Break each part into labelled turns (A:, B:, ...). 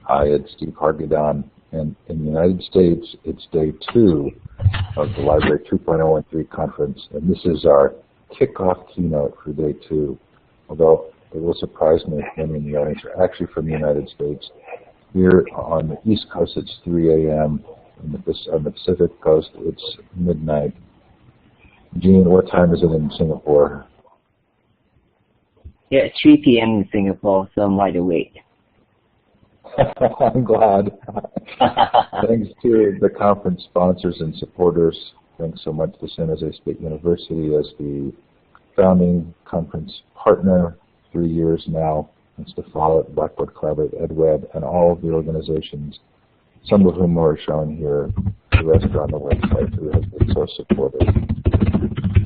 A: Hi, it's Steve Hargadon, and in the United States, it's day 2 of the Library 2.013 conference, and this is our kickoff keynote for day 2, although it will surprise me if many in the audience are actually from the United States. Here on the East Coast, it's 3 a.m. On the Pacific Coast, it's midnight. Jean, what time is it in Singapore?
B: Yeah, it's 3 p.m. in Singapore, so I'm wide awake.
A: I'm glad. Thanks to the conference sponsors and supporters. Thanks so much to San Jose State University as the founding conference partner, 3 years now. Thanks to Follett, Blackboard Collaborate, EdWeb, and all of the organizations, some of whom are shown here, the rest are on the website, who have been so supportive.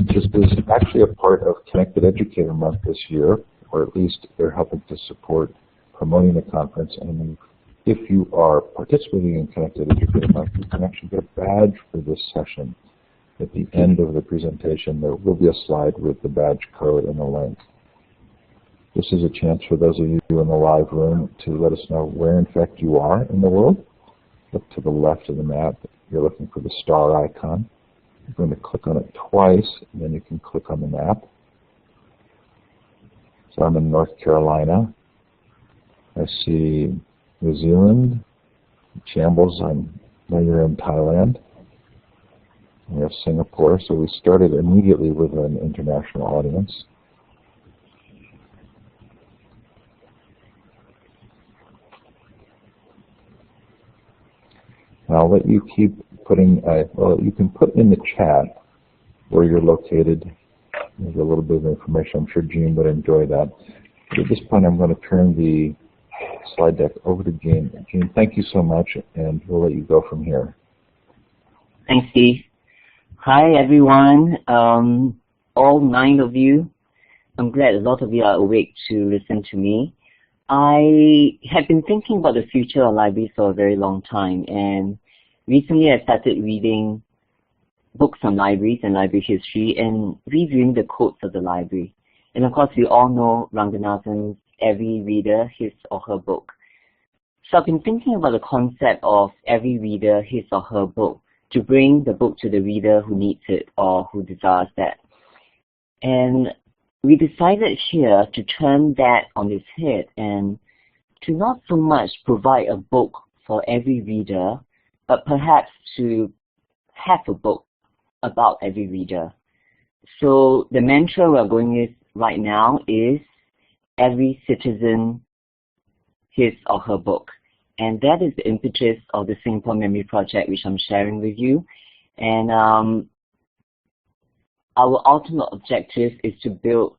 A: This is actually a part of Connected Educator Month this year, or at least they're helping to support promoting the conference, and if you are participating in Connected Educator Month, you can actually get a badge for this session. At the end of the presentation, there will be a slide with the badge code and the link. This is a chance for those of you in the live room to let us know where, in fact, you are in the world. Look to the left of the map. You're looking for the star icon. You're going to click on it twice, and then you can click on the map. So I'm in North Carolina. I see New Zealand, Shambles, I know you're in Thailand. We have Singapore, so we started immediately with an international audience. And I'll let you keep putting, well, you can put in the chat where you're located. There's a little bit of information. I'm sure Jean would enjoy that. But at this point, I'm going to turn the slide deck over to Jean. Jean, thank you so much, and we'll let you go from here.
B: Thanks, Steve. Hi, everyone. All 9 of you. I'm glad a lot of you are awake to listen to me. I have been thinking about the future of libraries for a very long time, and recently I started reading books on libraries and library history and reviewing the codes of the library. And of course, we all know Ranganathan's Every Reader, His or Her Book. So I've been thinking about the concept of every reader, his or her book, to bring the book to the reader who needs it or who desires that. And we decided here to turn that on its head and to not so much provide a book for every reader, but perhaps to have a book about every reader. So the mantra we're going with right now is every citizen, his or her book. And that is the impetus of the Singapore Memory Project, which I'm sharing with you. And our ultimate objective is to build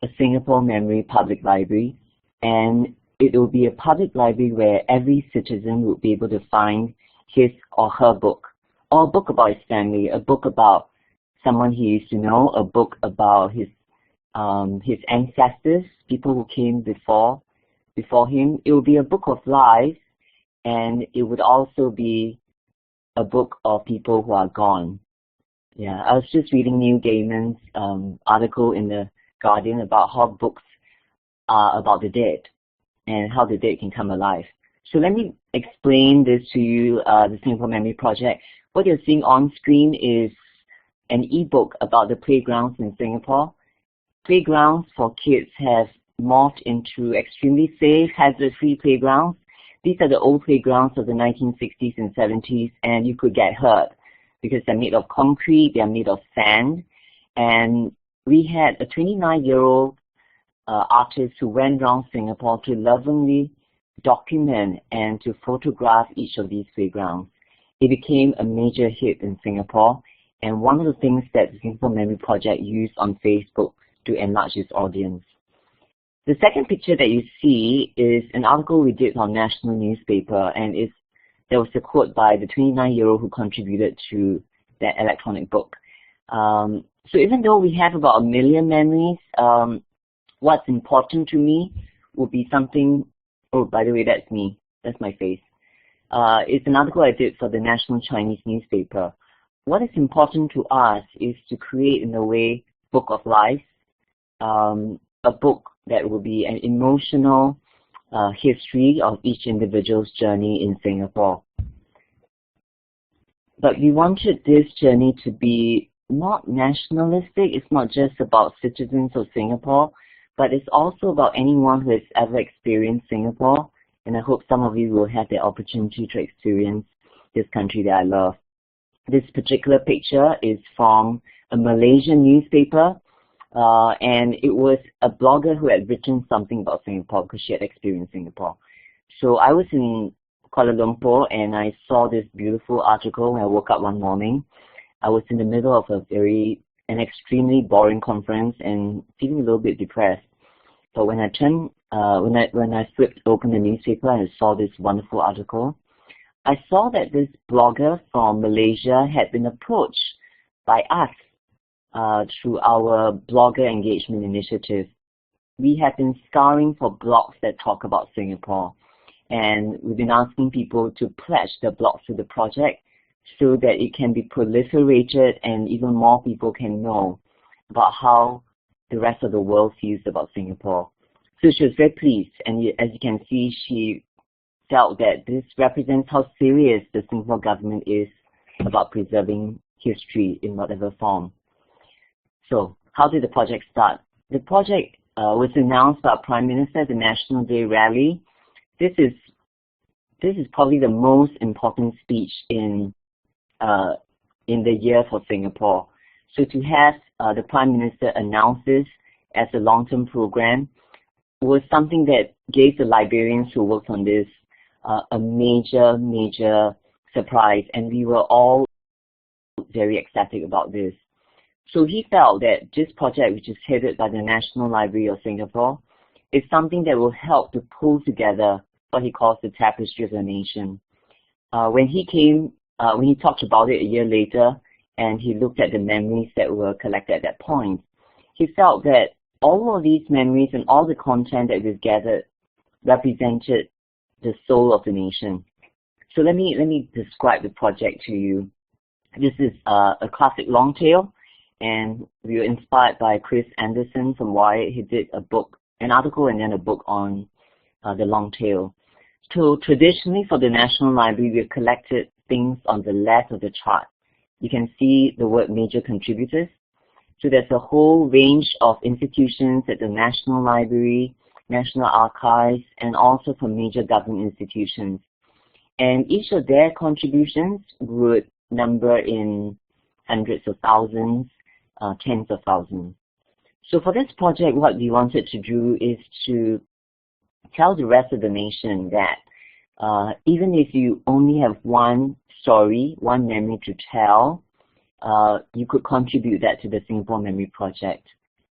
B: a Singapore Memory Public Library. And it will be a public library where every citizen will be able to find his or her book, or a book about his family, a book about someone he used to know, a book about his ancestors, people who came before him. It will be a book of life, and it would also be a book of people who are gone. Yeah, I was just reading Neil Gaiman's article in the Guardian about how books are about the dead and how the dead can come alive. So let me explain this to you, the Singapore Memory Project. What you're seeing on screen is an e-book about the playgrounds in Singapore. Playgrounds for kids have morphed into extremely safe, hazard-free playgrounds. These are the old playgrounds of the 1960s and 70s, and you could get hurt because they're made of concrete, they're made of sand. And we had a 29-year-old artist who went around Singapore to lovingly document and to photograph each of these playgrounds. It became a major hit in Singapore, and one of the things that the Singapore Memory Project used on Facebook to enlarge its audience. The second picture that you see is an article we did on national newspaper, and there was a quote by the 29-year-old who contributed to that electronic book. So even though we have about 1 million memories, what's important to me will be something, oh, by the way, that's me, that's my face. It's an article I did for the National Chinese newspaper. What is important to us is to create, in a way, book of life, a book that will be an emotional history of each individual's journey in Singapore. But we wanted this journey to be not nationalistic. It's not just about citizens of Singapore, but it's also about anyone who has ever experienced Singapore. And I hope some of you will have the opportunity to experience this country that I love. This particular picture is from a Malaysian newspaper, and it was a blogger who had written something about Singapore because she had experienced Singapore. So I was in Kuala Lumpur and I saw this beautiful article when I woke up one morning. I was in the middle of an extremely boring conference and feeling a little bit depressed. So when I flipped open the newspaper and I saw this wonderful article, I saw that this blogger from Malaysia had been approached by us through our blogger engagement initiative. We have been scouring for blogs that talk about Singapore, and we've been asking people to pledge their blogs to the project so that it can be proliferated and even more people can know about how the rest of the world feels about Singapore. So she was very pleased, and as you can see, she felt that this represents how serious the Singapore government is about preserving history in whatever form. So how did the project start? The project was announced by our Prime Minister at the National Day rally. This is probably the most important speech in the year for Singapore. So to have the Prime Minister announce this as a long-term program was something that gave the librarians who worked on this a major surprise, and we were all very ecstatic about this. So he felt that this project, which is headed by the National Library of Singapore, is something that will help to pull together what he calls the tapestry of the nation. When he talked about it a year later, and he looked at the memories that were collected at that point, he felt that all of these memories and all the content that we've gathered represented the soul of the nation. So let me describe the project to you. This is a classic long tale, and we were inspired by Chris Anderson from Wired. He did an article and then a book on the long tale. So traditionally for the National Library, we've collected things on the left of the chart. You can see the word major contributors. So there's a whole range of institutions at the National Library, National Archives, and also from major government institutions. And each of their contributions would number in hundreds of thousands, tens of thousands. So for this project, what we wanted to do is to tell the rest of the nation that even if you only have one story, one memory to tell, you could contribute that to the Singapore Memory Project.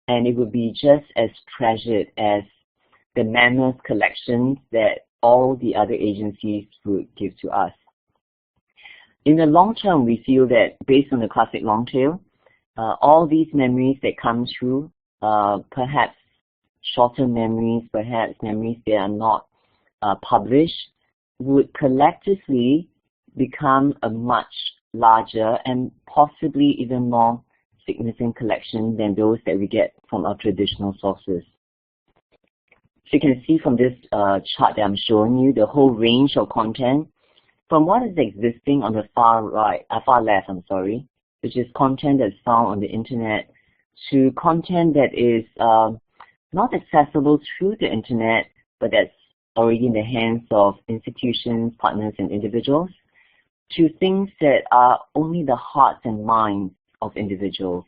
B: And it would be just as treasured as the mammoth collections that all the other agencies would give to us. In the long term, we feel that based on the classic long tale, all these memories that come through, perhaps shorter memories, perhaps memories that are not published, would collectively become a much larger and possibly even more significant collection than those that we get from our traditional sources. So you can see from this chart that I'm showing you the whole range of content from what is existing on the far left, which is content that's found on the internet, to content that is not accessible through the internet, but that's already in the hands of institutions, partners, and individuals, to things that are only the hearts and minds of individuals.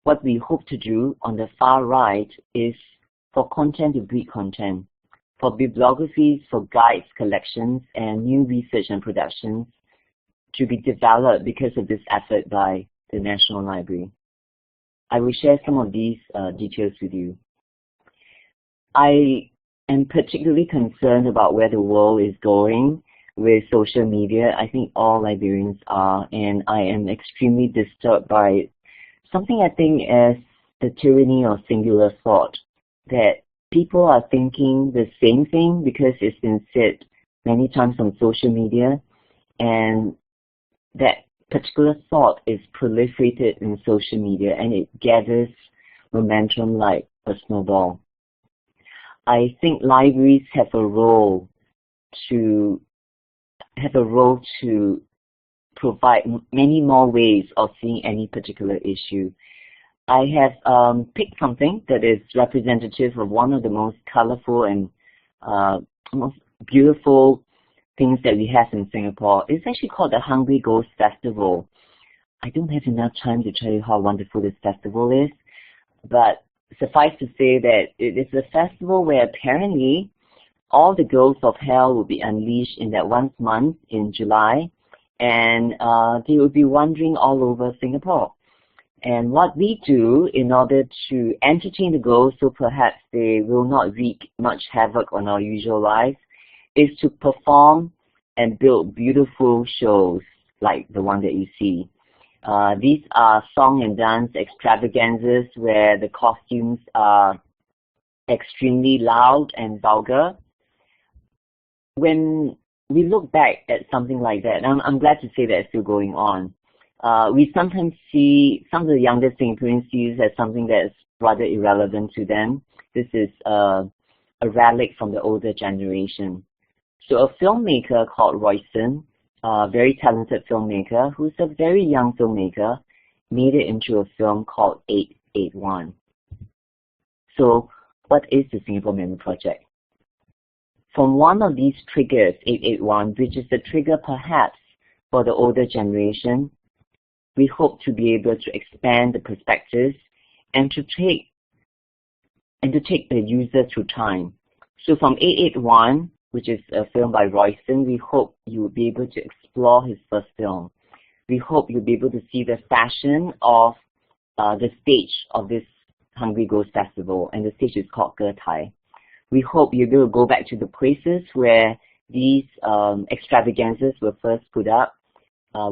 B: What we hope to do on the far right is for content to breed content, for bibliographies, for guides, collections, and new research and productions to be developed because of this effort by the National Library. I will share some of these details with you. I am particularly concerned about where the world is going with social media. I think all librarians are, and I am extremely disturbed by something I think as the tyranny of singular thought, that people are thinking the same thing because it's been said many times on social media, and that particular thought is proliferated in social media and it gathers momentum like a snowball. I think libraries have a role to provide many more ways of seeing any particular issue. I have picked something that is representative of one of the most colorful and most beautiful things that we have in Singapore. It's actually called the Hungry Ghost Festival. I don't have enough time to tell you how wonderful this festival is, but suffice to say that it is a festival where apparently all the ghosts of hell will be unleashed in that one month in July, and they will be wandering all over Singapore. And what we do in order to entertain the ghosts so perhaps they will not wreak much havoc on our usual lives is to perform and build beautiful shows like the one that you see. These are song and dance extravaganzas where the costumes are extremely loud and vulgar. When we look back at something like that, I'm glad to say that it's still going on. We sometimes see some of the younger Singaporeans see it as something that is rather irrelevant to them. This is a relic from the older generation. So a filmmaker called Royston, a very talented filmmaker, who's a very young filmmaker, made it into a film called 881. So what is the Singapore Memory Project? From one of these triggers, 881, which is the trigger perhaps for the older generation, we hope to be able to expand the perspectives and to take the user through time. So from 881, which is a film by Royston, we hope you will be able to explore his first film. We hope you'll be able to see the fashion of the stage of this Hungry Ghost Festival, and the stage is called Gertai. We hope you'll be able to go back to the places where these extravaganzas were first put up.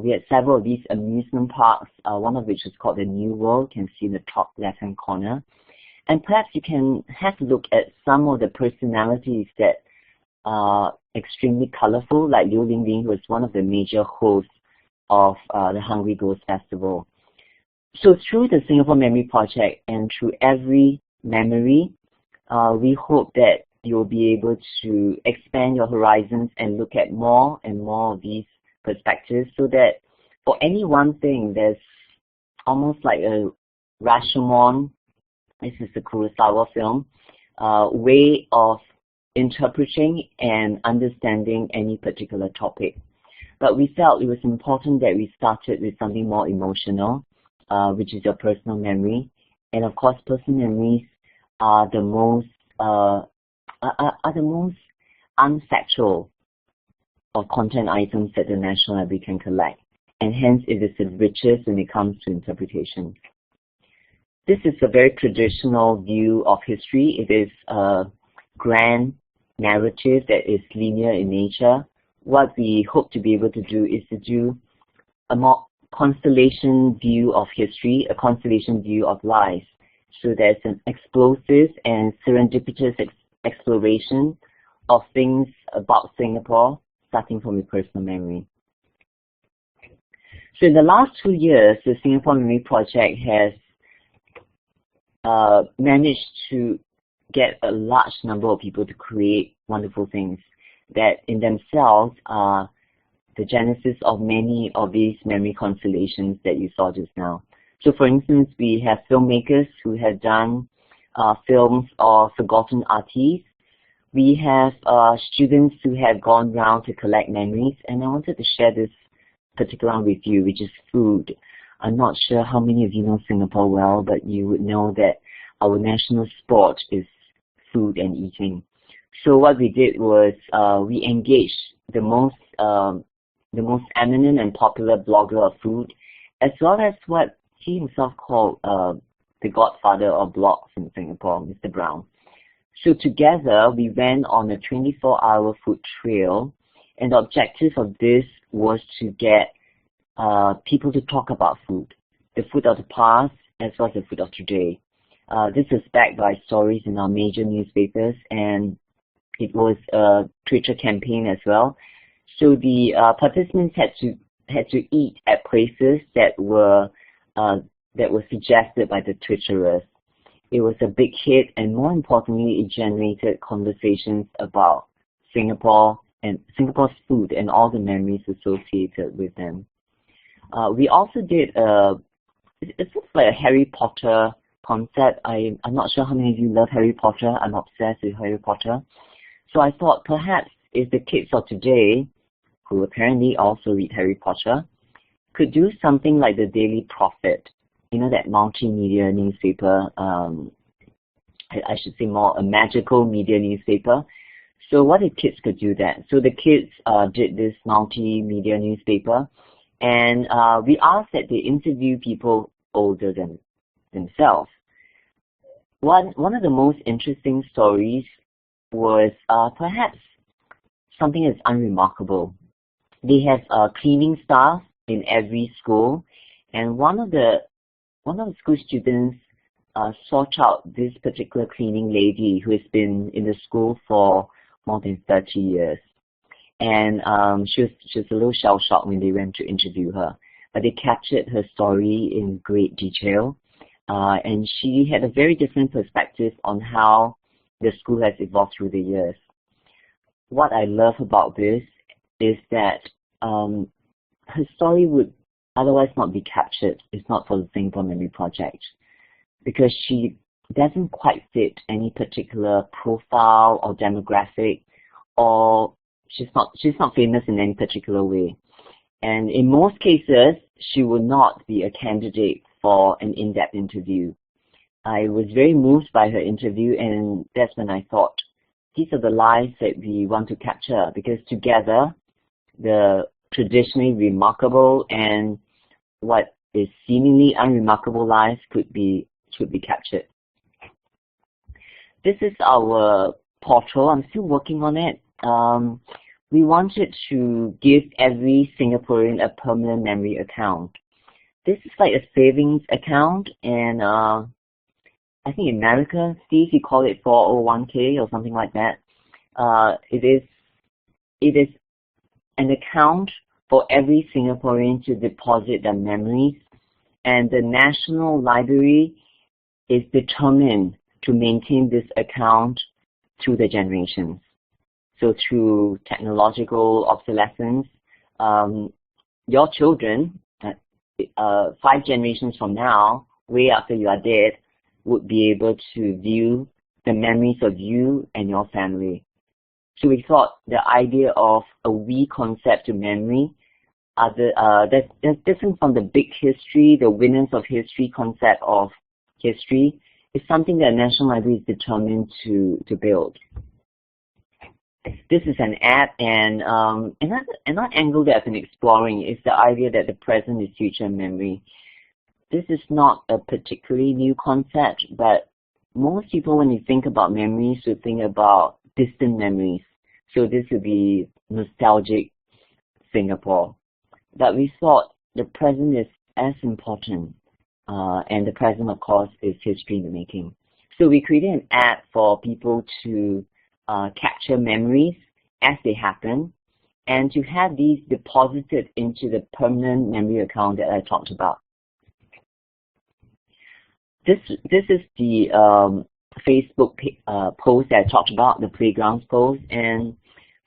B: We had several of these amusement parks, one of which is called the New World, you can see in the top left-hand corner. And perhaps you can have a look at some of the personalities that are extremely colorful, like Liu Linglin, who is one of the major hosts of the Hungry Ghost Festival. So through the Singapore Memory Project and through every memory, we hope that you'll be able to expand your horizons and look at more and more of these perspectives, so that for any one thing, there's almost like a Rashomon, this is the Kurosawa film, way of interpreting and understanding any particular topic. But we felt it was important that we started with something more emotional, which is your personal memory. And of course, personal memories are the most unfactual of content items that the National Library can collect, and hence it is the richest when it comes to interpretation. This is a very traditional view of history. It is a grand narrative that is linear in nature. What we hope to be able to do is to do a more constellation view of history, a constellation view of life. So there's an explosive and serendipitous exploration of things about Singapore, starting from your personal memory. So in the last 2 years, the Singapore Memory Project has managed to get a large number of people to create wonderful things that in themselves are the genesis of many of these memory constellations that you saw just now. So for instance, we have filmmakers who have done films of forgotten artists. We have students who have gone round to collect memories, and I wanted to share this particular one with you, which is food. I'm not sure how many of you know Singapore well, but you would know that our national sport is food and eating. So what we did was we engaged the most eminent and popular blogger of food, as well as what he himself called the godfather of blogs in Singapore, Mr. Brown. So together we went on a 24-hour food trail, and the objective of this was to get people to talk about food, the food of the past as well as the food of today. This is backed by stories in our major newspapers, and it was a Twitter campaign as well. So the participants had to eat at places that were suggested by the Twitterers. it was a big hit, and more importantly, it generated conversations about Singapore and Singapore's food and all the memories associated with them. We also did it's sort of like a Harry Potter concept. I'm not sure how many of you love Harry Potter. I'm obsessed with Harry Potter. So I thought perhaps if the kids of today, who apparently also read Harry Potter, could do something like the Daily Prophet, you know, that multimedia newspaper, I should say more a magical media newspaper. So what if kids could do that? So the kids did this multimedia newspaper, and we asked that they interview people older than themselves. One of the most interesting stories was perhaps something that's unremarkable. They have cleaning staff in every school, and one of the school students sought out this particular cleaning lady who has been in the school for more than 30 years. And she was a little shell-shocked when they went to interview her. But they captured her story in great detail. And she had a very different perspective on how the school has evolved through the years. What I love about this is that her story would otherwise not be captured if not for the Singapore Memory Project, because she doesn't quite fit any particular profile or demographic, or she's not famous in any particular way. And in most cases, she would not be a candidate for an in-depth interview. I was very moved by her interview, and that's when I thought, these are the lives that we want to capture, because together, the traditionally remarkable and what is seemingly unremarkable lives should be captured. This is our portal. I'm still working on it. We wanted to give every Singaporean a permanent memory account. This is like a savings account, and I think in America, Steve, you call it 401k or something like that. It is an account for every Singaporean to deposit their memories, and the National Library is determined to maintain this account through the generations. So through technological obsolescence, your children, 5 generations from now, way after you are dead, would be able to view the memories of you and your family. So we thought the idea of a we concept to memory, that's different from the big history, the winners of history concept of history, is something that National Library is determined to build. This is an app, and another angle that I've been exploring is the idea that the present is future memory. This is not a particularly new concept, but most people, when you think about memories, would think about distant memories. So this would be nostalgic Singapore. But we thought the present is as important, and the present, of course, is history in the making. So we created an app for people to capture memories as they happen, and to have these deposited into the permanent memory account that I talked about. This is the Facebook post that I talked about, the playgrounds post. And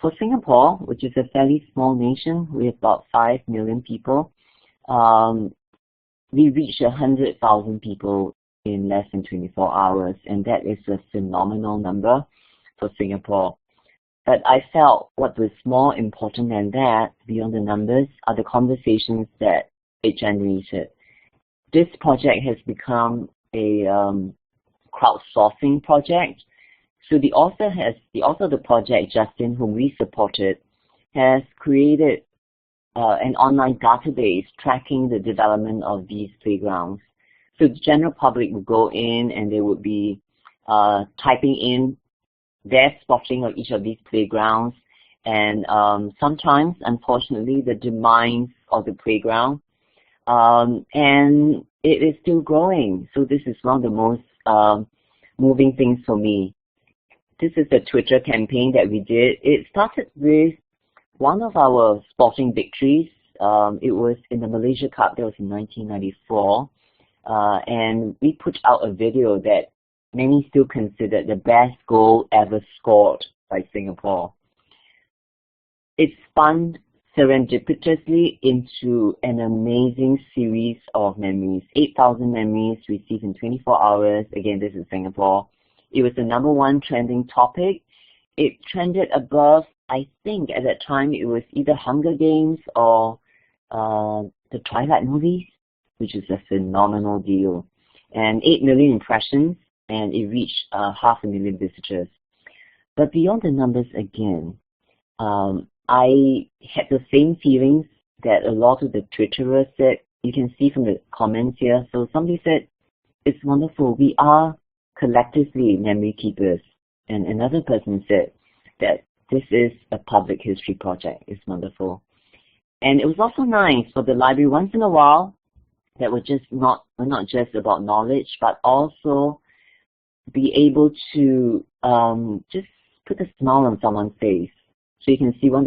B: for Singapore, which is a fairly small nation with about 5 million people, we reached 100,000 people in less than 24 hours, and that is a phenomenal number for Singapore. But I felt what was more important than that, beyond the numbers, are the conversations that it generated. This project has become a crowdsourcing project. So the author of the project, Justin, whom we supported, has created an online database tracking the development of these playgrounds. So the general public would go in and they would be typing in their spotting of each of these playgrounds, and sometimes, unfortunately, the demise of the playground, and it is still growing. So this is one of the most moving things for me. This is the Twitter campaign that we did. It started with one of our sporting victories. It was in the Malaysia Cup. That was in 1994, and we put out a video that many still consider the best goal ever scored by Singapore. It spun serendipitously into an amazing series of memories. 8,000 memories received in 24 hours. Again, this is Singapore. It was the #1 trending topic. It trended above, I think at that time, it was either Hunger Games or the Twilight movies, which is a phenomenal deal. And 8 million impressions, and it reached 500,000 visitors. But beyond the numbers again, I had the same feelings that a lot of the Twitterers said. You can see from the comments here. So somebody said, it's wonderful. We are collectively memory keepers. And another person said that this is a public history project. It's wonderful. And it was also nice for the library once in a while that we're not just about knowledge, but also be able to just put a smile on someone's face. So you can see one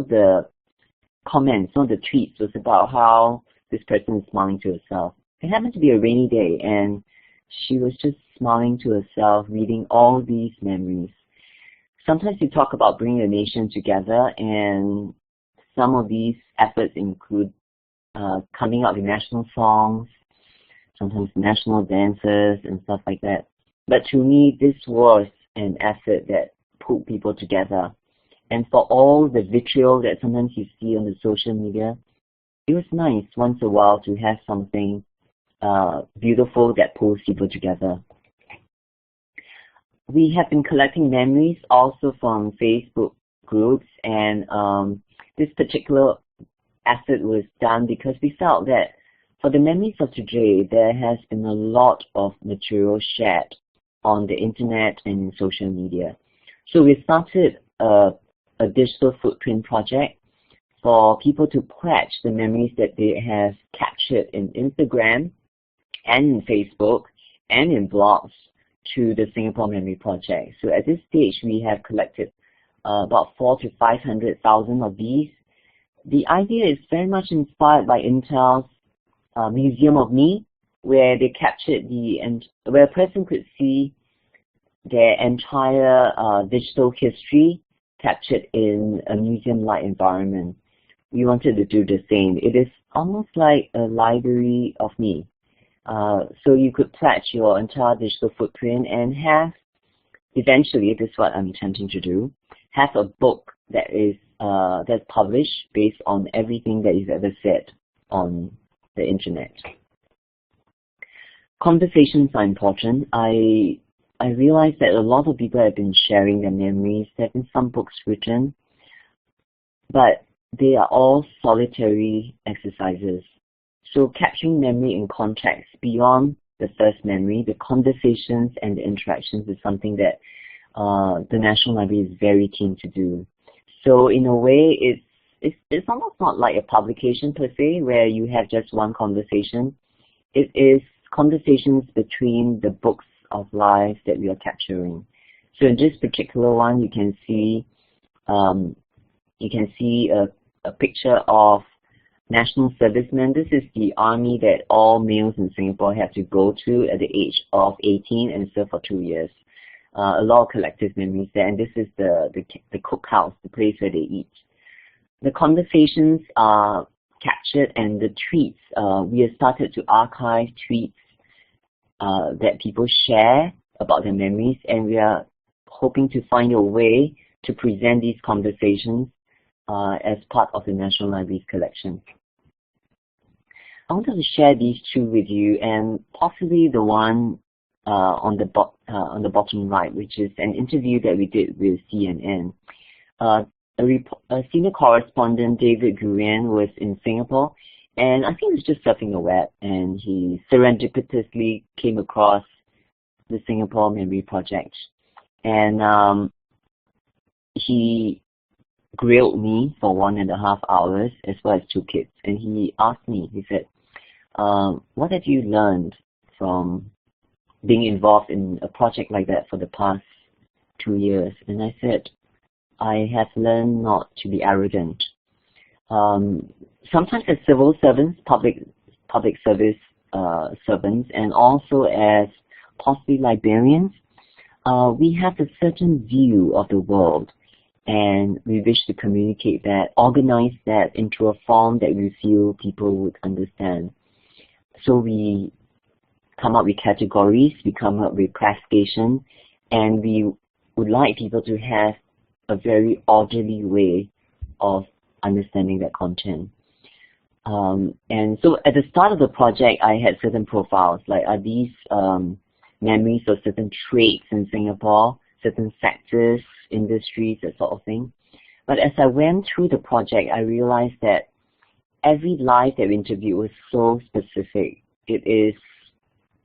B: of the comments, one of the tweets was about how this person is smiling to herself. It happened to be a rainy day, and she was just smiling to herself, reading all these memories. Sometimes you talk about bringing a nation together, and some of these efforts include coming up with national songs, sometimes national dances and stuff like that. But to me, this was an effort that pulled people together. And for all the vitriol that sometimes you see on the social media, it was nice once in a while to have something beautiful that pulls people together. We have been collecting memories also from Facebook groups, and this particular effort was done because we felt that for the memories of today, there has been a lot of material shared on the internet and in social media. So we started a digital footprint project for people to pledge the memories that they have captured in Instagram and in Facebook and in blogs to the Singapore Memory Project. So at this stage, we have collected about 400,000 to 500,000 of these. The idea is very much inspired by Intel's Museum of Me, where they captured where a person could see their entire digital history captured in a museum-like environment. We wanted to do the same. It is almost like a library of me. So you could pledge your entire digital footprint and have, eventually, this is what I'm attempting to do, have a book that is that's published based on everything that you've ever said on the internet. Conversations are important. I realized that a lot of people have been sharing their memories. There have been some books written, but they are all solitary exercises. So capturing memory in context beyond the first memory, the conversations and the interactions is something that the National Library is very keen to do. So in a way, it's almost not like a publication per se, where you have just one conversation. It is conversations between the books of life that we are capturing. So in this particular one, you can see a picture of national servicemen. This is the army that all males in Singapore have to go to at the age of 18 and serve for 2 years. A lot of collective memories there, and this is the cookhouse, the place where they eat. The conversations are captured, and the tweets, we have started to archive tweets that people share about their memories, and we are hoping to find a way to present these conversations as part of the National Library's collection. I wanted to share these two with you, and possibly the one on the bottom right, which is an interview that we did with CNN. A senior correspondent, David Gurian, was in Singapore, and I think he was just surfing the web, and he serendipitously came across the Singapore Memory Project. And he grilled me for 1.5 hours, as well as 2 kids. And he asked me, he said, what have you learned from being involved in a project like that for the past 2 years? And I said, I have learned not to be arrogant. Sometimes as civil servants, public service servants, and also as possibly librarians, we have a certain view of the world, and we wish to communicate that, organize that into a form that we feel people would understand. So we come up with categories, we come up with classification, and we would like people to have a very orderly way of understanding that content. And so at the start of the project, I had certain profiles, like are these memories of certain traits in Singapore, certain sectors, industries, that sort of thing. But as I went through the project, I realized that every life that we interviewed was so specific. It is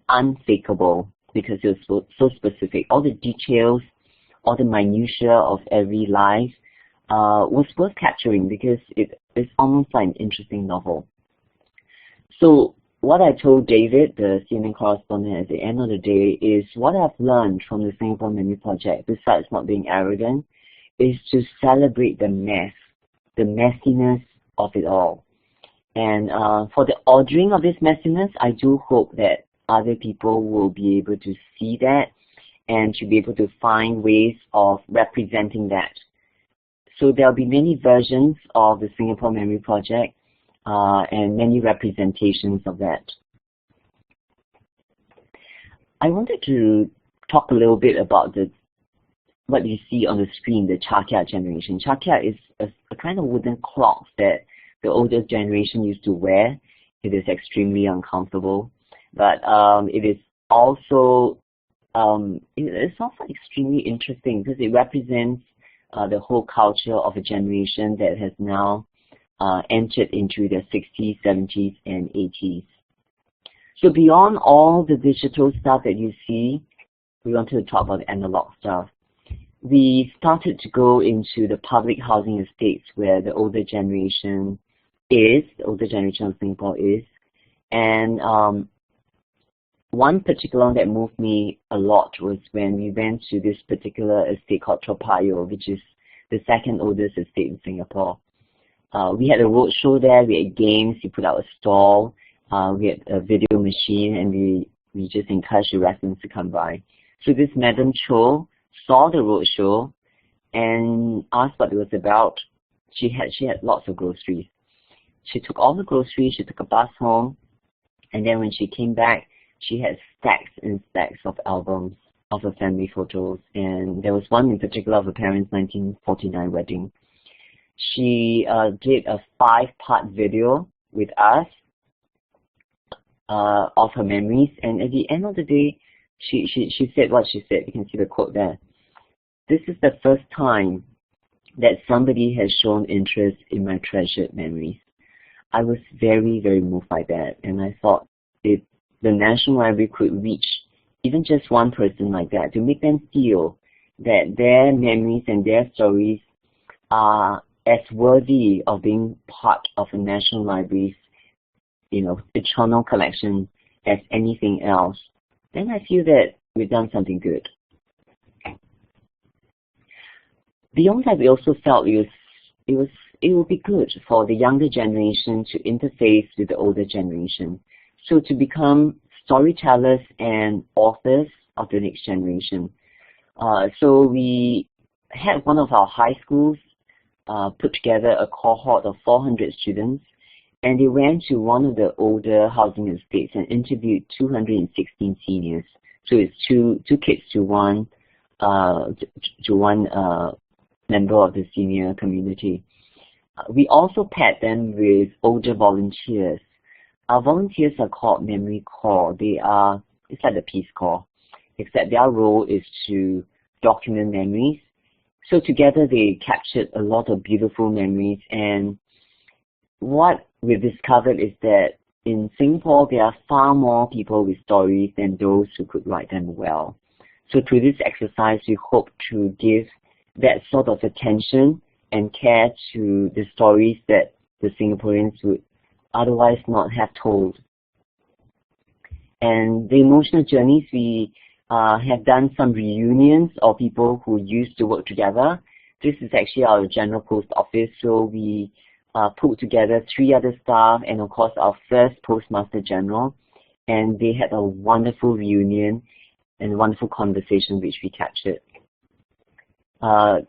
B: unfakeable because it was so specific. All the details, all the minutiae of every life was worth capturing because it is almost like an interesting novel. So what I told David, the CNN correspondent, at the end of the day is what I've learned from the Singapore Memory Project, besides not being arrogant, is to celebrate the mess, the messiness of it all. And for the ordering of this messiness, I do hope that other people will be able to see that and to be able to find ways of representing that. So there'll be many versions of the Singapore Memory Project and many representations of that. I wanted to talk a little bit about what you see on the screen, the chakia generation. Chakia is a kind of wooden clock that the older generation used to wear. It is extremely uncomfortable, but it is also extremely interesting because it represents the whole culture of a generation that has now entered into the 60s, 70s, and 80s. So beyond all the digital stuff that you see, we wanted to talk about the analog stuff. We started to go into the public housing estates where the older generation of Singapore is. And one particular one that moved me a lot was when we went to this particular estate called Toa Payoh, which is the second oldest estate in Singapore. We had a road show there, we had games, we put out a stall, we had a video machine, and we just encouraged the residents to come by. So this Madam Cho saw the road show and asked what it was about. She had lots of groceries. She took all the groceries, she took a bus home, and then when she came back, she had stacks and stacks of albums of her family photos, and there was one in particular of her parents' 1949 wedding. She did a 5-part video with us of her memories, and at the end of the day, she said what she said. You can see the quote there. This is the first time that somebody has shown interest in my treasured memories. I was very, very moved by that, and I thought if the National Library could reach even just one person like that, to make them feel that their memories and their stories are as worthy of being part of a National Library's, eternal collection as anything else, then I feel that we've done something good. Beyond that, we also felt it would be good for the younger generation to interface with the older generation. So to become storytellers and authors of the next generation. So we had one of our high schools put together a cohort of 400 students, and they went to one of the older housing estates and interviewed 216 seniors. So it's two kids to one member of the senior community. We also paired them with older volunteers. Our volunteers are called Memory Corps. It's like the Peace Corps, except their role is to document memories. So together they captured a lot of beautiful memories, and what we've discovered is that in Singapore there are far more people with stories than those who could write them well. So through this exercise we hope to give that sort of attention and care to the stories that the Singaporeans would otherwise not have told. And the emotional journeys, we have done some reunions of people who used to work together. This is actually our general post office, so we put together 3 other staff and of course our first postmaster general, and they had a wonderful reunion, and wonderful conversation which we captured. The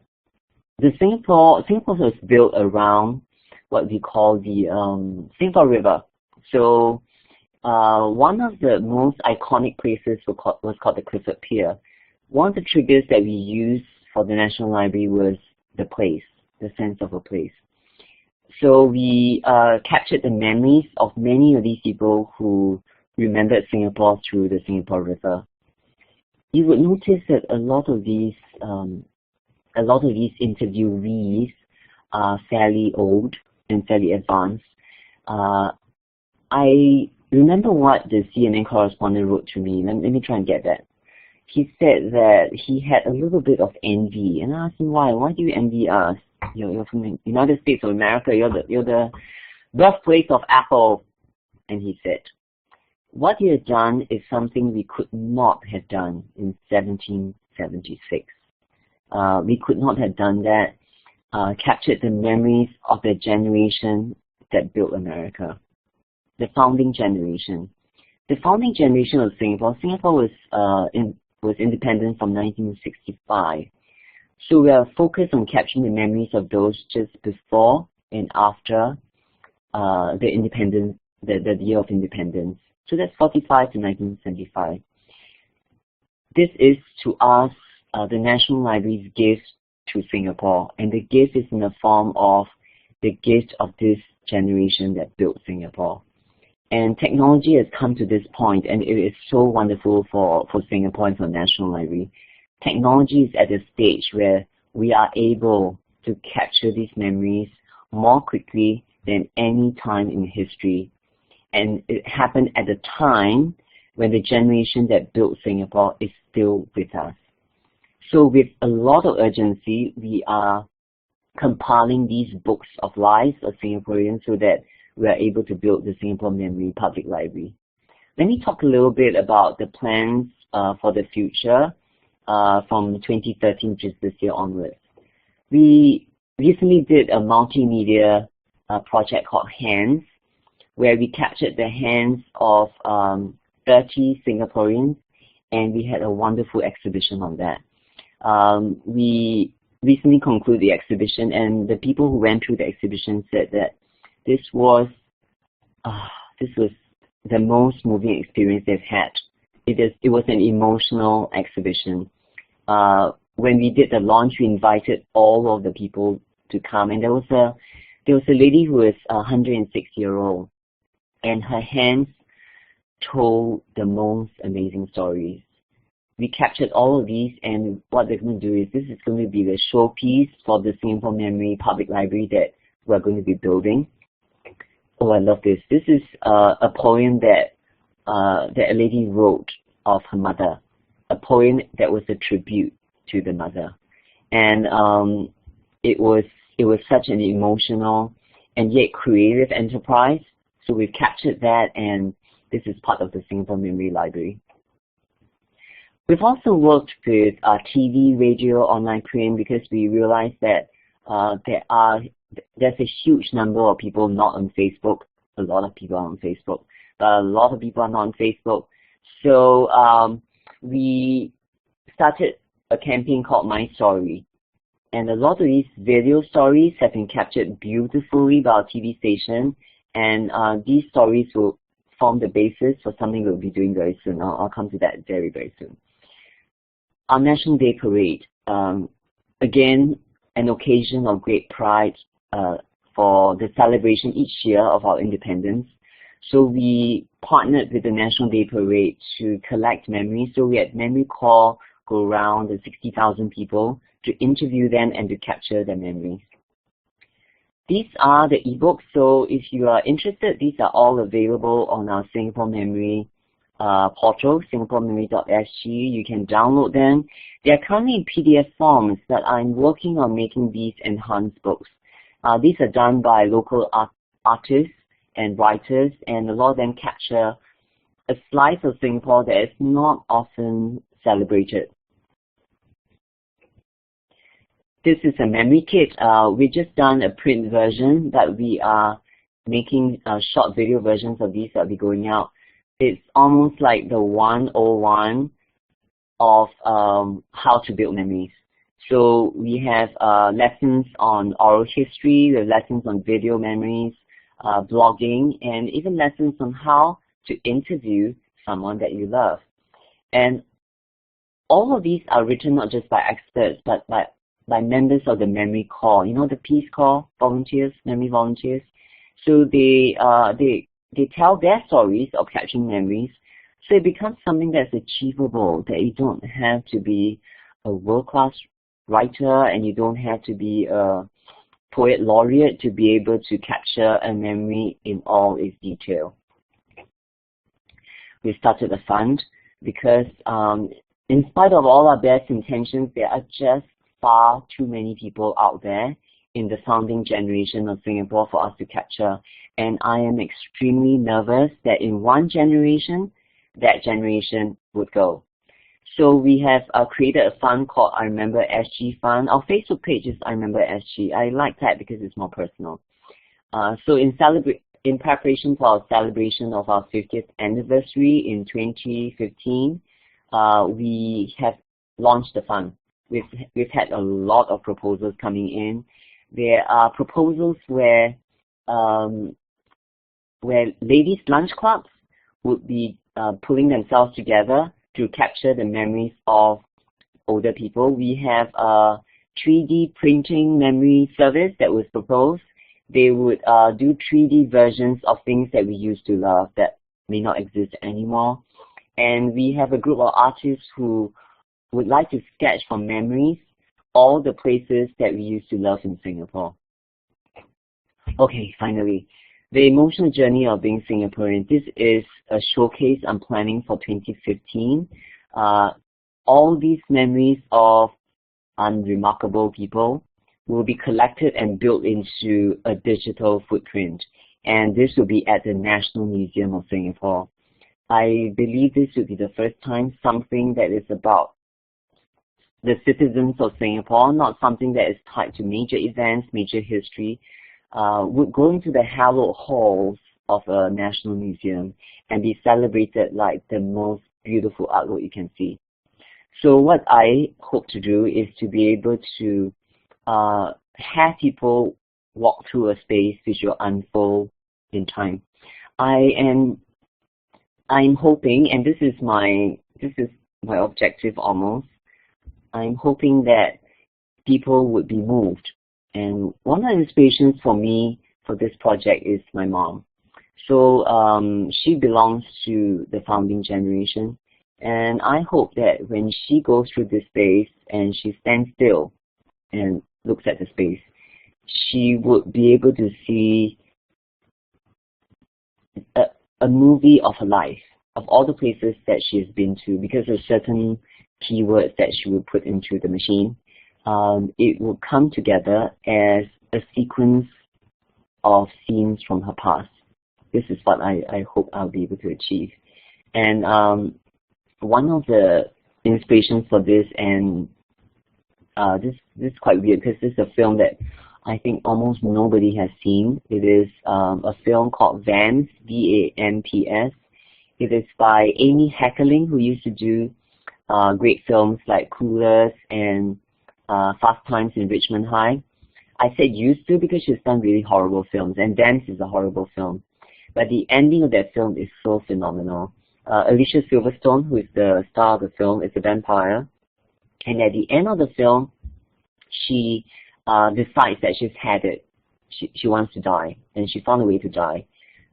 B: Singapore was built around what we call the Singapore River. So one of the most iconic places was called the Clifford Pier. One of the triggers that we used for the National Library was the place, the sense of a place. So we captured the memories of many of these people who remembered Singapore through the Singapore River. You would notice that a lot of these interviewees are fairly old and fairly advanced. I remember what the CNN correspondent wrote to me. Let me try and get that. He said that he had a little bit of envy, and I asked him why. Why do you envy us? You're from the United States of America. You're the birthplace of Apple. And he said, what you have done is something we could not have done in 1776. We could not have done that, captured the memories of the generation that built America, the founding generation. The founding generation of Singapore. Singapore was independent from 1965. So we are focused on capturing the memories of those just before and after the independence, the year of independence. So that's 45 to 1975. This is to us the National Library's gift to Singapore, and the gift is in the form of the gift of this generation that built Singapore. And technology has come to this point, and it is so wonderful for Singapore and for the National Library. Technology is at a stage where we are able to capture these memories more quickly than any time in history. And it happened at a time when the generation that built Singapore is still with us. So with a lot of urgency, we are compiling these books of lives of Singaporeans so that we are able to build the Singapore Memory Public Library. Let me talk a little bit about the plans for the future from 2013, which is this year onwards. We recently did a multimedia project called Hands, where we captured the hands of 30 Singaporeans, and we had a wonderful exhibition on that. We recently concluded the exhibition, and the people who went through the exhibition said that this was the most moving experience they've had. It was an emotional exhibition. When we did the launch, we invited all of the people to come, and there was a lady who was 106-year-old, and her hands told the most amazing stories. We captured all of these, and what they're going to do is this is going to be the showpiece for the Singapore Memory Public Library that we're going to be building. Oh, I love this. This is a poem that a lady wrote of her mother, a poem that was a tribute to the mother, and it was such an emotional and yet creative enterprise. So we've captured that, and this is part of the Singapore Memory Library. We've also worked with TV, radio, online print, because we realized that there's a huge number of people not on Facebook. A lot of people are on Facebook, but a lot of people are not on Facebook. So we started a campaign called My Story. And a lot of these video stories have been captured beautifully by our TV station. And these stories will form the basis for something we'll be doing very soon. I'll come to that very, very soon. Our National Day Parade. Again, an occasion of great pride for the celebration each year of our independence. So we partnered with the National Day Parade to collect memories. So we had memory call go around the 60,000 people to interview them and to capture their memories. These are the ebooks. So if you are interested, these are all available on our Singapore Memory portal, singaporememory.sg. You can download them. They are currently in PDF forms, but I'm working on making these enhanced books. These are done by local artists and writers, and a lot of them capture a slice of Singapore that is not often celebrated. This is a memory kit. We've just done a print version, but we are making short video versions of these that will be going out. It's almost like the 101 of how to build memories. So we have lessons on oral history, we have lessons on video memories, blogging, and even lessons on how to interview someone that you love. And all of these are written not just by experts, but by members of the memory corps. You know, the Peace Corps volunteers, memory volunteers. So they tell their stories of capturing memories. So it becomes something that's achievable, that you don't have to be a world-class writer and you don't have to be a poet laureate to be able to capture a memory in all its detail. We started a fund because in spite of all our best intentions, there are just far too many people out there in the founding generation of Singapore for us to capture. And I am extremely nervous that in one generation, that generation would go. So we have created a fund called I Remember SG Fund. Our Facebook page is I Remember SG. I like that because it's more personal. So in preparation for our celebration of our 50th anniversary in 2015, we have launched the fund. We've had a lot of proposals coming in. There are proposals where ladies' lunch clubs would be pulling themselves together to capture the memories of older people. We have a 3D printing memory service that was proposed. They would do 3D versions of things that we used to love that may not exist anymore. And we have a group of artists who would like to sketch from memories all the places that we used to love in Singapore. Okay, finally, the emotional journey of being Singaporean. This is a showcase I'm planning for 2015. All these memories of unremarkable people will be collected and built into a digital footprint. And this will be at the National Museum of Singapore. I believe this would be the first time something that is about the citizens of Singapore, not something that is tied to major events, major history, would go into the hallowed halls of a national museum and be celebrated like the most beautiful artwork you can see. So what I hope to do is to be able to have people walk through a space which will unfold in time. I'm hoping, and this is my objective almost, I'm hoping that people would be moved. And one of the inspirations for me for this project is my mom. So she belongs to the founding generation. And I hope that when she goes through this space and she stands still and looks at the space, she would be able to see a movie of her life, of all the places that she has been to, because of certain keywords that she will put into the machine. It will come together as a sequence of scenes from her past. This is what I hope I'll be able to achieve. And one of the inspirations for this, and this is quite weird because this is a film that I think almost nobody has seen. It is a film called Vamps, V-A-M-P-S. It is by Amy Heckerling, who used to do great films like Clueless and Fast Times in Richmond High. I said used to because she's done really horrible films, and Vamps is a horrible film. But the ending of that film is so phenomenal. Alicia Silverstone, who is the star of the film, is a vampire. And at the end of the film, she decides that she's had it. She wants to die, and she found a way to die.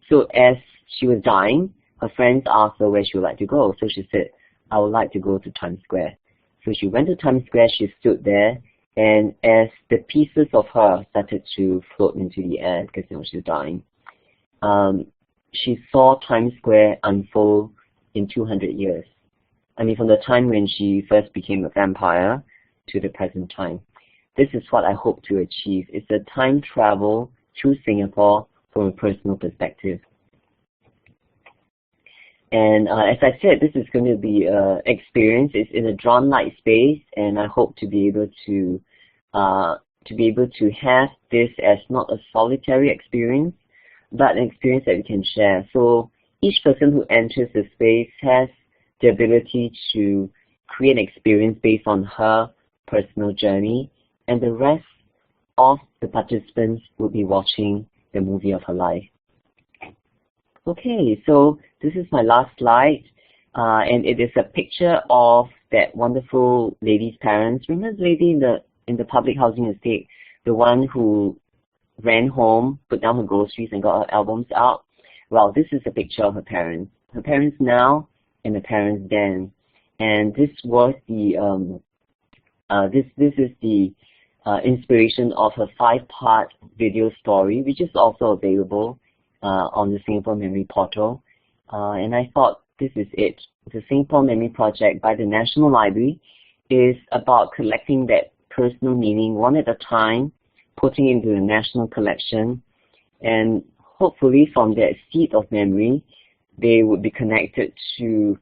B: So as she was dying, her friends asked her where she would like to go. So she said, I would like to go to Times Square. So she went to Times Square, she stood there, and as the pieces of her started to float into the air, because she was dying, she saw Times Square unfold in 200 years. I mean, from the time when she first became a vampire to the present time. This is what I hope to achieve. It's a time travel through Singapore from a personal perspective. And as I said, this is going to be an experience. It's in a drawn-light space, and I hope to be able to have this as not a solitary experience, but an experience that we can share. So each person who enters the space has the ability to create an experience based on her personal journey, and the rest of the participants will be watching the movie of her life. Okay, so this is my last slide, and it is a picture of that wonderful lady's parents. Remember the lady in the public housing estate, the one who ran home, put down her groceries, and got her albums out? Well, this is a picture of her parents. Her parents now and her parents then. And this was the this is the inspiration of her 5-part video story, which is also available on the Singapore Memory Portal. And I thought this is it. The Singapore Memory Project by the National Library is about collecting that personal meaning one at a time, putting it into the national collection, and hopefully from that seed of memory, they would be connected to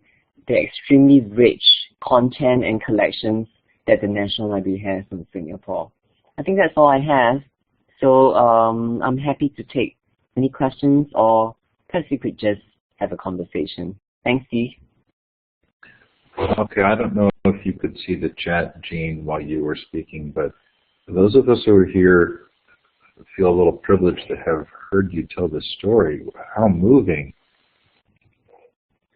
B: the extremely rich content and collections that the National Library has in Singapore. I think that's all I have. So I'm happy to take any questions, or perhaps we could just have a conversation. Thanks, Steve.
A: Okay, I don't know if you could see the chat, Jean, while you were speaking, but those of us who are here feel a little privileged to have heard you tell this story. How moving.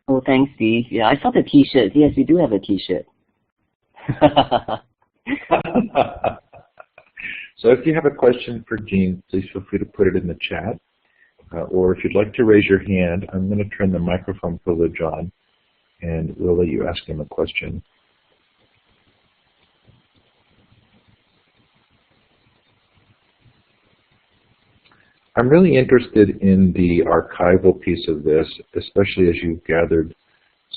B: Oh, thanks, Steve. Yeah, I saw the T-shirt. Yes, we do have a T-shirt.
A: So if you have a question for Jean, please feel free to put it in the chat. Or if you'd like to raise your hand, I'm going to turn the microphone privilege on, and we'll let you ask him a question. I'm really interested in the archival piece of this, especially as you've gathered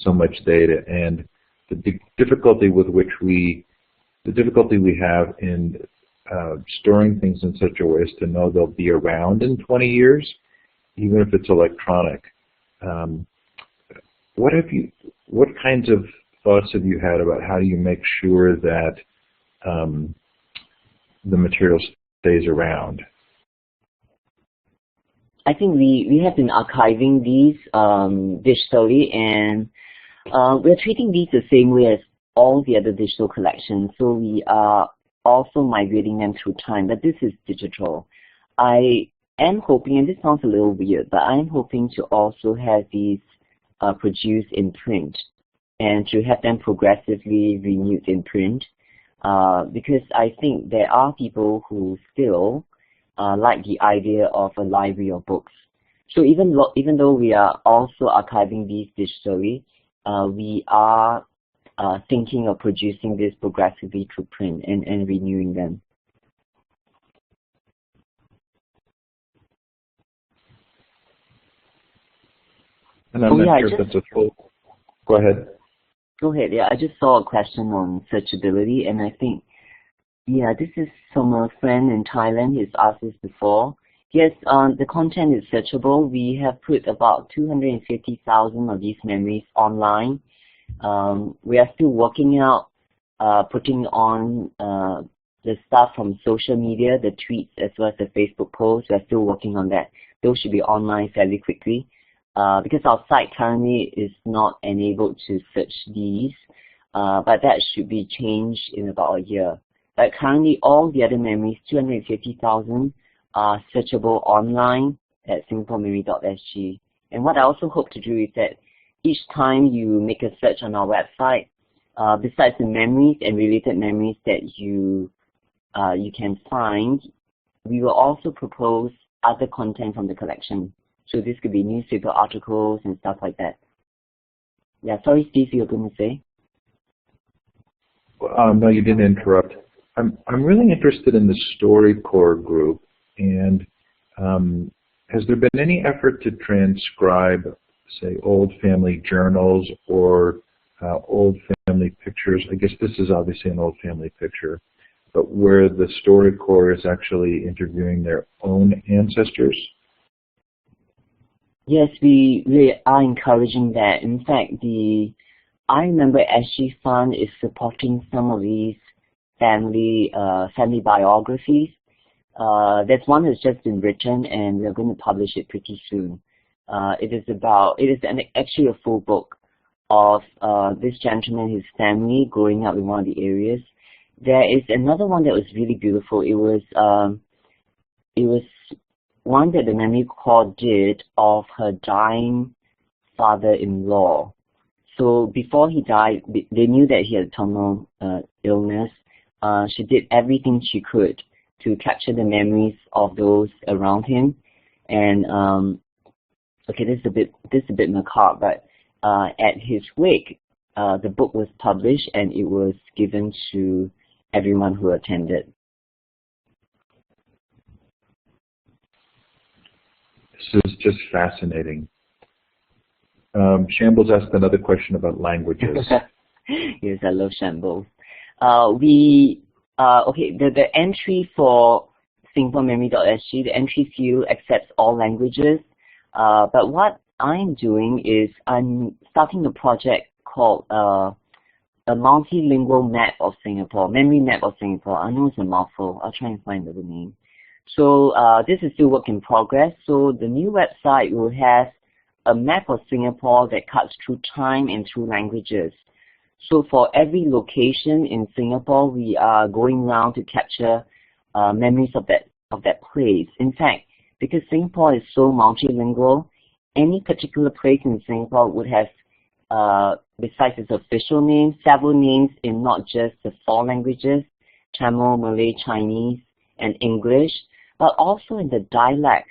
A: so much data, and the difficulty we have in storing things in such a way as to know they'll be around in 20 years, even if it's electronic. What kinds of thoughts have you had about how you make sure that the material stays around?
B: I think we have been archiving these digitally, and we're treating these the same way as all the other digital collections. So we are also migrating them through time, but this is digital. I am hoping, and this sounds a little weird, but I'm hoping to also have these produced in print, and to have them progressively renewed in print, because I think there are people who still like the idea of a library of books. So even though we are also archiving these digitally, we are thinking of producing this progressively through print and renewing them.
A: And I'm not sure if that's a full... Go ahead.
B: Go ahead. Yeah, I just saw a question on searchability, and I think, yeah, this is from a friend in Thailand. He's asked this before. Yes, the content is searchable. We have put about 250,000 of these memories online. We are still working out, putting on the stuff from social media, the tweets as well as the Facebook posts. We are still working on that. Those should be online fairly quickly. Because our site currently is not enabled to search these, but that should be changed in about a year. But currently, all the other memories, 250,000, are searchable online at singaporememory.sg. And what I also hope to do is that each time you make a search on our website, besides the memories and related memories that you can find, we will also propose other content from the collection. So this could be newspaper articles and stuff like that. Yeah, sorry, Steve, you were going to say?
A: No, you didn't interrupt. I'm really interested in the StoryCorps group, and has there been any effort to transcribe, say, old family journals or old family pictures? I guess this is obviously an old family picture, but where the StoryCorps is actually interviewing their own ancestors?
B: Yes, we are encouraging that. In fact, I remember SG Fund is supporting some of these family biographies. There's one that's just been written, and we're going to publish it pretty soon. It is actually a full book of this gentleman, his family, growing up in one of the areas. There is another one that was really beautiful. It was one that the memory corps did of her dying father-in-law. So before he died, they knew that he had terminal illness. She did everything she could to capture the memories of those around him. And okay, this is a bit macabre, but at his wake, the book was published and it was given to everyone who attended.
A: This is just fascinating. Shambles asked another question about languages.
B: Yes, I love Shambles. Okay, the entry for SingaporeMemory.sg, the entry field accepts all languages. But what I'm doing is I'm starting a project called a multilingual map of Singapore, memory map of Singapore. I know it's a mouthful. I'll try and find the name. So this is still work in progress. So the new website will have a map of Singapore that cuts through time and through languages. So for every location in Singapore, we are going around to capture memories of that place. In fact, because Singapore is so multilingual, any particular place in Singapore would have, besides its official name, several names in not just the 4 languages, Tamil, Malay, Chinese, and English, but also in the dialects,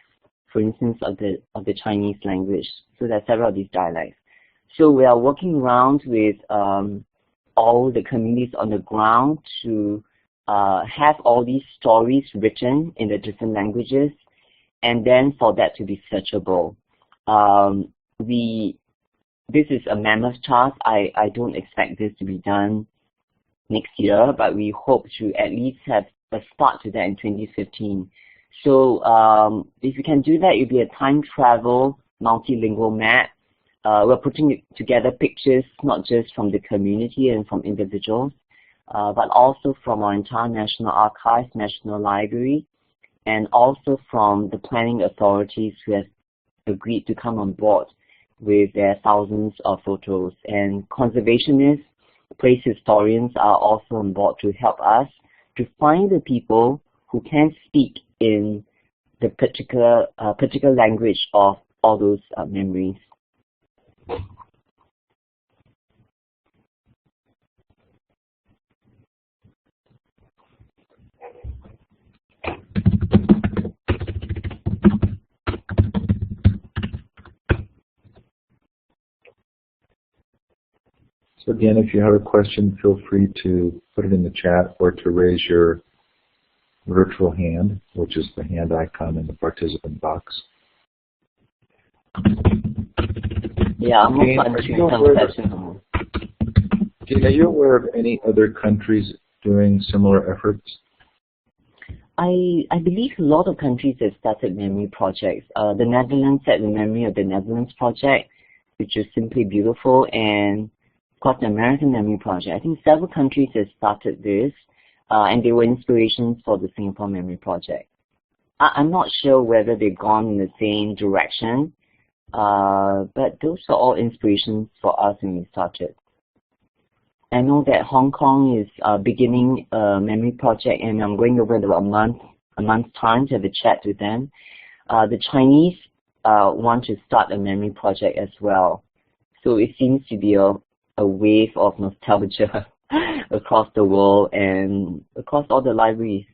B: for instance, of the Chinese language. So there are several of these dialects. So we are working around with all the communities on the ground to have all these stories written in the different languages, and then for that to be searchable. This is a mammoth task. I don't expect this to be done next year, but we hope to at least have a start to that in 2015. So if you can do that, it'll be a time travel multilingual map. We're putting together pictures not just from the community and from individuals, but also from our entire National Archives, National Library, and also from the planning authorities who have agreed to come on board with their thousands of photos. And conservationists, place historians are also on board to help us to find the people who can speak in the particular language of all those memories.
A: So again, if you have a question, feel free to put it in the chat or to raise your virtual hand, which is the hand icon in the participant box.
B: Yeah, I'm
A: Jane, are you aware of any other countries doing similar efforts?
B: I believe a lot of countries have started memory projects. The Netherlands had the Memory of the Netherlands project, which is simply beautiful, and of course the American Memory Project. I think several countries have started this, and they were inspirations for the Singapore Memory Project. I'm not sure whether they've gone in the same direction, but those are all inspirations for us when we started. I know that Hong Kong is beginning a memory project, and I'm going over in about a month's time to have a chat with them. The Chinese want to start a memory project as well. So it seems to be a wave of nostalgia across the world and across all the libraries.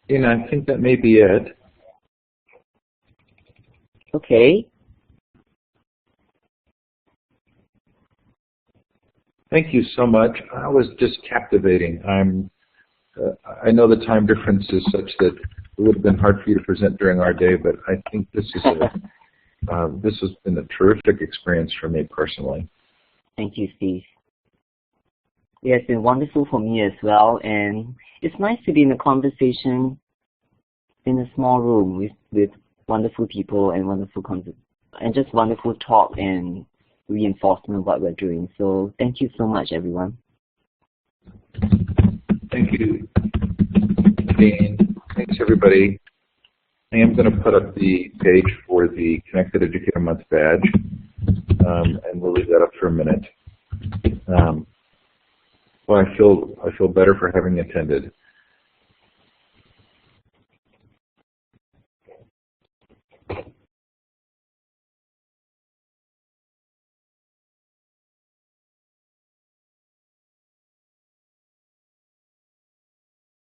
A: And I think that may be it.
B: Okay.
A: Thank you so much. That was just captivating. I know the time difference is such that it would have been hard for you to present during our day, but I think this is this has been a terrific experience for me personally.
B: Thank you, Steve. Yeah, it's been wonderful for me as well, and it's nice to be in a conversation in a small room with wonderful people and and just wonderful talk and reinforcement of what we're doing. So thank you so much, everyone.
A: Thank you, Dean. Thanks, everybody. I am going to put up the page for the Connected Educator Month badge, and we'll leave that up for a minute. Well, I feel better for having attended.